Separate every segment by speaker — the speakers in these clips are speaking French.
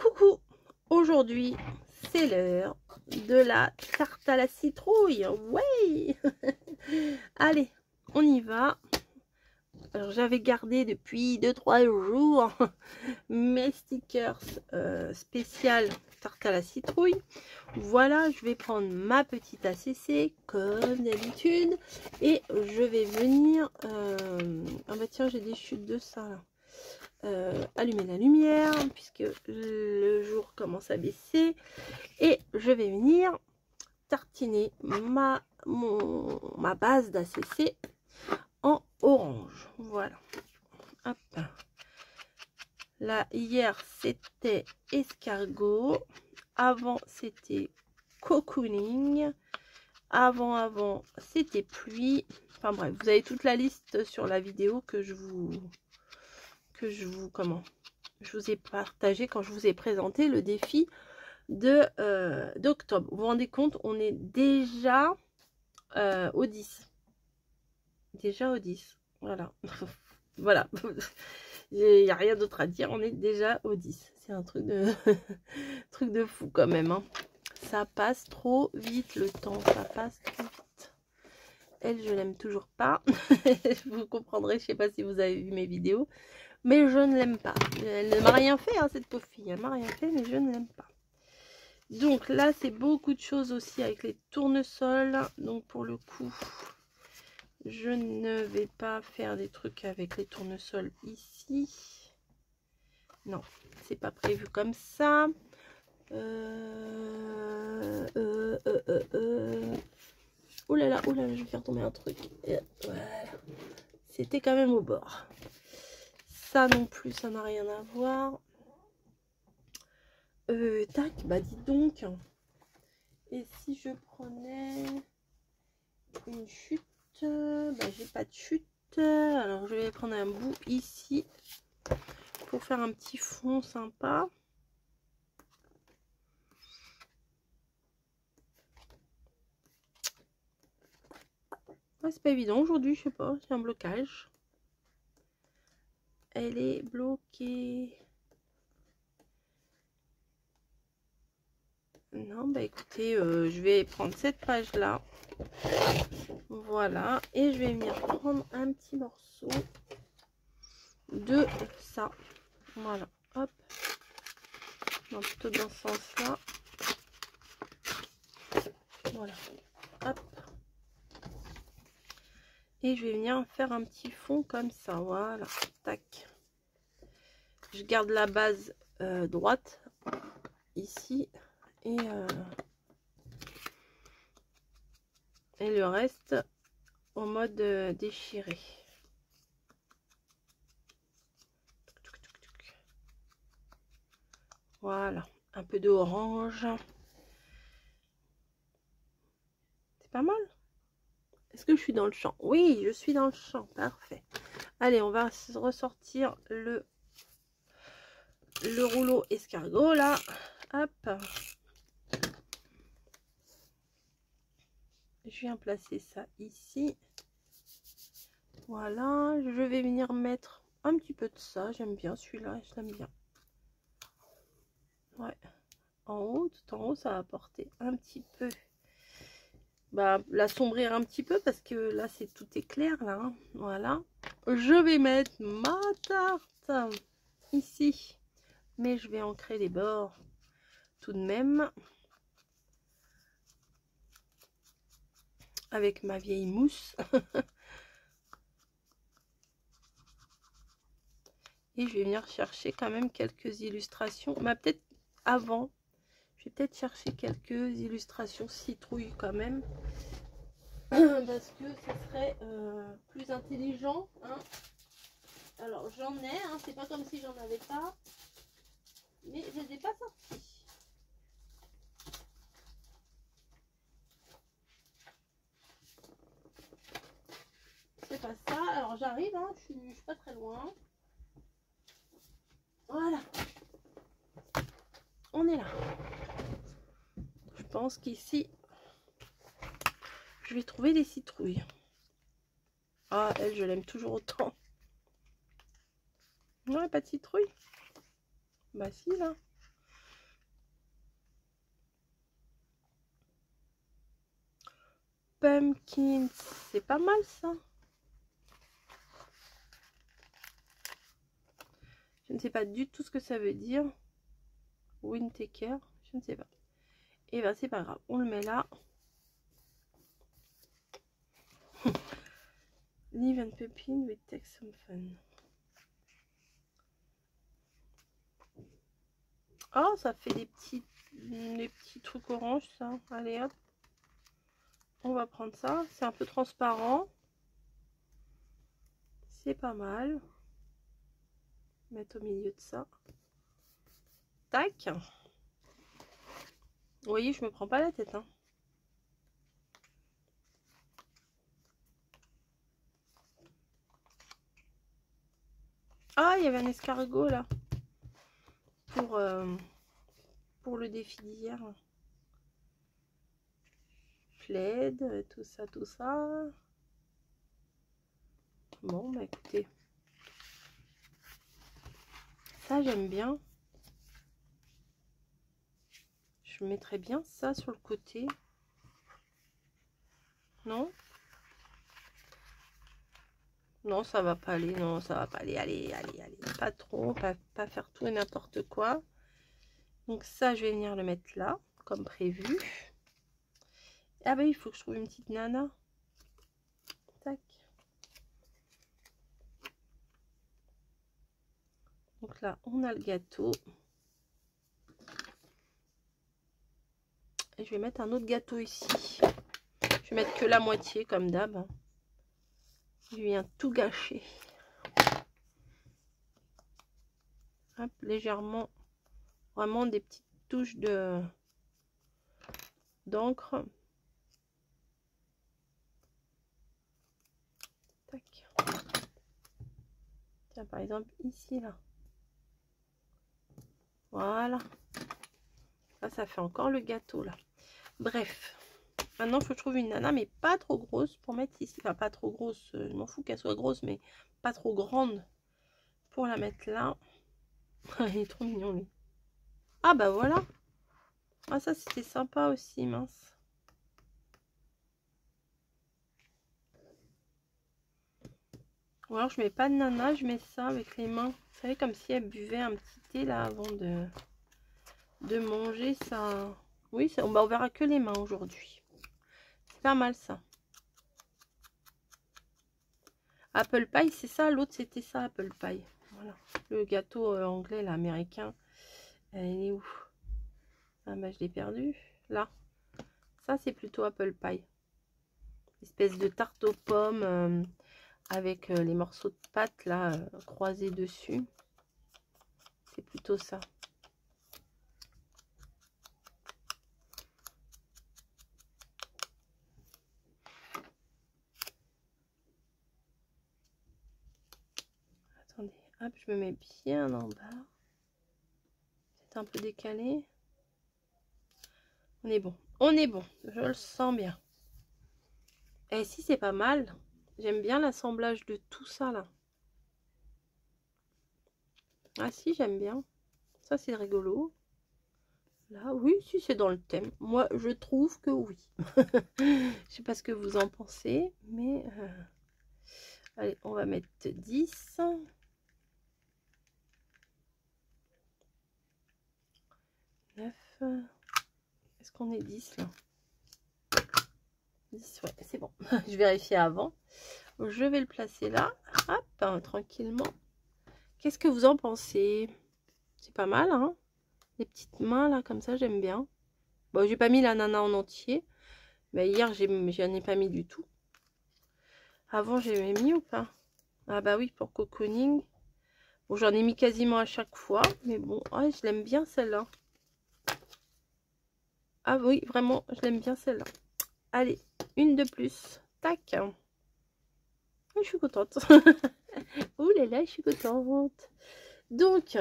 Speaker 1: Coucou, aujourd'hui c'est l'heure de la tarte à la citrouille. Ouais. Allez, on y va. Alors j'avais gardé depuis 2-3 jours mes stickers spécial tarte à la citrouille. Voilà, je vais prendre ma petite ACC comme d'habitude et je vais venir ah bah tiens, j'ai des chutes de ça là. Allumer la lumière puisque le jour commence à baisser et je vais venir tartiner ma base d'ACC en orange. Voilà. Hop. Là hier c'était escargot, avant c'était cocooning, avant c'était pluie. Enfin bref, vous avez toute la liste sur la vidéo que je vous ai partagé quand je vous ai présenté le défi d'octobre. Vous vous rendez compte, on est déjà au 10. Déjà au 10. Voilà. Voilà. Il n'y a rien d'autre à dire. On est déjà au 10. C'est un truc de truc de fou quand même. Hein. Ça passe trop vite le temps. Ça passe trop vite. Elle, je l'aime toujours pas. Vous comprendrez, je sais pas si vous avez vu mes vidéos. Mais je ne l'aime pas. Elle ne m'a rien fait, hein, cette pauvre fille. Elle m'a rien fait, mais je ne l'aime pas. Donc là, c'est beaucoup de choses aussi avec les tournesols. Donc pour le coup, je ne vais pas faire des trucs avec les tournesols ici. Non, c'est pas prévu comme ça. Oh là là, je vais faire tomber un truc. Et voilà. C'était quand même au bord. Ça non plus, ça n'a rien à voir. Tac, bah dis donc. Et si je prenais une chute, bah j'ai pas de chute. Alors je vais prendre un bout ici pour faire un petit fond sympa. Ouais, c'est pas évident aujourd'hui, je sais pas, c'est un blocage. Elle est bloquée. Non, bah écoutez, je vais prendre cette page là. Voilà, et je vais venir prendre un petit morceau de ça. Voilà, hop. Non, plutôt dans ce sens là. Voilà, hop. Et je vais venir faire un petit fond comme ça. Voilà, tac. Je garde la base droite ici. Et le reste en mode déchiré. Voilà, un peu d'orange. C'est pas mal. Est-ce que je suis dans le champ? Oui, je suis dans le champ. Parfait. Allez, on va ressortir le rouleau escargot là. Hop. Je viens placer ça ici. Voilà, je vais venir mettre un petit peu de ça. J'aime bien celui-là, je l'aime bien. Ouais, en haut, tout en haut, ça va apporter un petit peu. Bah, l'assombrir un petit peu parce que là, c'est tout est clair là. Hein. Voilà. Je vais mettre ma tarte ici, mais je vais ancrer les bords tout de même. Avec ma vieille mousse. Et je vais venir chercher quand même quelques illustrations. Mais peut-être avant, je vais peut-être chercher quelques illustrations citrouille quand même. Parce que ce serait plus intelligent. Hein. Alors j'en ai, hein, c'est pas comme si j'en avais pas. Mais je les ai pas sortis. C'est pas ça. Alors j'arrive, hein, je suis pas très loin. Voilà. On est là. Je pense qu'ici, je vais trouver des citrouilles. Ah, elle, je l'aime toujours autant. Ouais, pas de citrouille. Bah si, là. Pumpkin. C'est pas mal ça. Je ne sais pas du tout ce que ça veut dire. Windtaker, je ne sais pas. Et ben c'est pas grave, on le met là. Live and Pumpkin with take some fun. Oh, ça fait des petits trucs orange ça. Allez hop. On va prendre ça. C'est un peu transparent. C'est pas mal. Mettre au milieu de ça. Tac. Vous voyez, je me prends pas la tête. Hein. Ah, il y avait un escargot là. Pour le défi d'hier. Plaid, tout ça, tout ça. Bon, bah écoutez. Ça, j'aime bien. Je mettrais bien ça sur le côté. Non? Non, ça va pas aller. Non, ça va pas aller. Allez, allez, allez. Pas trop. Pas faire tout et n'importe quoi. Donc ça, je vais venir le mettre là, comme prévu. Ah bah, il faut que je trouve une petite nana. Tac. Donc là, on a le gâteau. Et je vais mettre un autre gâteau ici. Je vais mettre que la moitié, comme d'hab. Je viens tout gâcher. Hop, légèrement. Vraiment des petites touches d'encre. Tac. Tiens, par exemple, ici, là. Voilà. Là, ça fait encore le gâteau, là. Bref. Maintenant, il faut que je trouve une nana, mais pas trop grosse pour mettre ici. Enfin, pas trop grosse. Je m'en fous qu'elle soit grosse, mais pas trop grande pour la mettre là. Il est trop mignon, lui. Ah, bah voilà. Ah, ça, c'était sympa aussi, mince. Ou alors, je mets pas de nana, je mets ça avec les mains. Vous savez, comme si elle buvait un petit thé, là, avant de manger ça. Oui, ça, on verra que les mains aujourd'hui. C'est pas mal, ça. Apple pie, c'est ça. L'autre, c'était ça, apple pie. Voilà. Le gâteau anglais, là, américain. Elle est où? Ah, bah, je l'ai perdu. Là. Ça, c'est plutôt apple pie. Espèce de tarte aux pommes avec les morceaux de pâte, là, croisés dessus. C'est plutôt ça. Attendez, hop, je me mets bien en bas. C'est un peu décalé. On est bon. On est bon. Je le sens bien. Et si, c'est pas mal. J'aime bien l'assemblage de tout ça, là. Ah si, j'aime bien. Ça, c'est rigolo. Là, oui, si, c'est dans le thème. Moi, je trouve que oui. Je sais pas ce que vous en pensez, mais... Allez, on va mettre 10. 9. Est-ce qu'on est 10 là? 10, ouais, c'est bon. Je vérifiais avant. Je vais le placer là. Hop, hein, tranquillement. Qu'est-ce que vous en pensez? C'est pas mal, hein? Les petites mains là, comme ça, j'aime bien. Bon, j'ai pas mis la nana en entier. Mais hier, j'en ai pas mis du tout. Avant, j'avais mis ou pas? Ah bah oui, pour cocooning. Bon, j'en ai mis quasiment à chaque fois. Mais bon, ouais, je l'aime bien celle-là. Ah oui, vraiment, je l'aime bien celle-là. Allez, une de plus. Tac. Je suis contente. Ouh là là, je suis contente. Donc,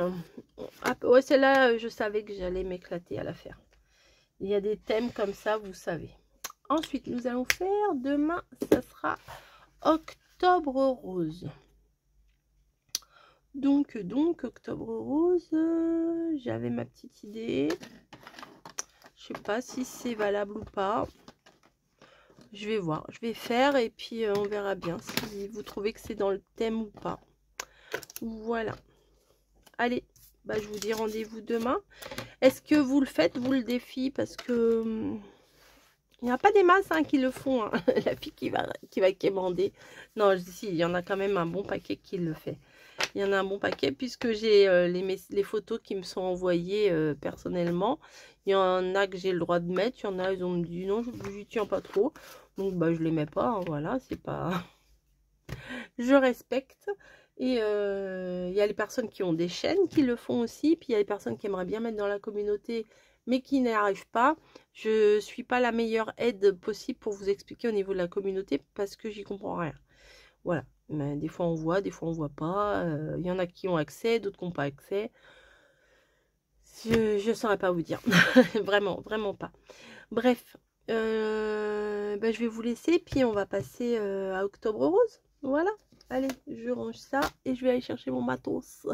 Speaker 1: ouais, celle-là, je savais que j'allais m'éclater à la faire. Il y a des thèmes comme ça, vous savez. Ensuite, nous allons faire, demain, ça sera Octobre Rose. Donc Octobre Rose, j'avais ma petite idée. Je sais pas si c'est valable ou pas. Je vais voir, je vais faire et puis on verra bien si vous trouvez que c'est dans le thème ou pas. Voilà. Allez, bah, je vous dis rendez-vous demain. Est-ce que vous le faites, vous, le défi? Parce que il n'y a pas des masses hein, qui le font. Hein. La fille qui va quémander. Non, si, il y en a quand même un bon paquet qui le fait. Il y en a un bon paquet puisque j'ai les photos qui me sont envoyées personnellement. Il y en a que j'ai le droit de mettre. Il y en a, ils ont dit non, je n'y tiens pas trop. Donc, bah, je les mets pas. Hein, voilà, c'est pas... je respecte. Et il y a les personnes qui ont des chaînes qui le font aussi. Puis il y a les personnes qui aimeraient bien mettre dans la communauté, mais qui n'y arrivent pas. Je suis pas la meilleure aide possible pour vous expliquer au niveau de la communauté parce que j'y comprends rien. Voilà. Mais des fois on voit, des fois on voit pas. Il y en a qui ont accès, d'autres qui n'ont pas accès. Je ne saurais pas vous dire. Vraiment, vraiment pas. Bref. Ben, je vais vous laisser. Puis on va passer à Octobre Rose. Voilà. Allez, je range ça et je vais aller chercher mon matos.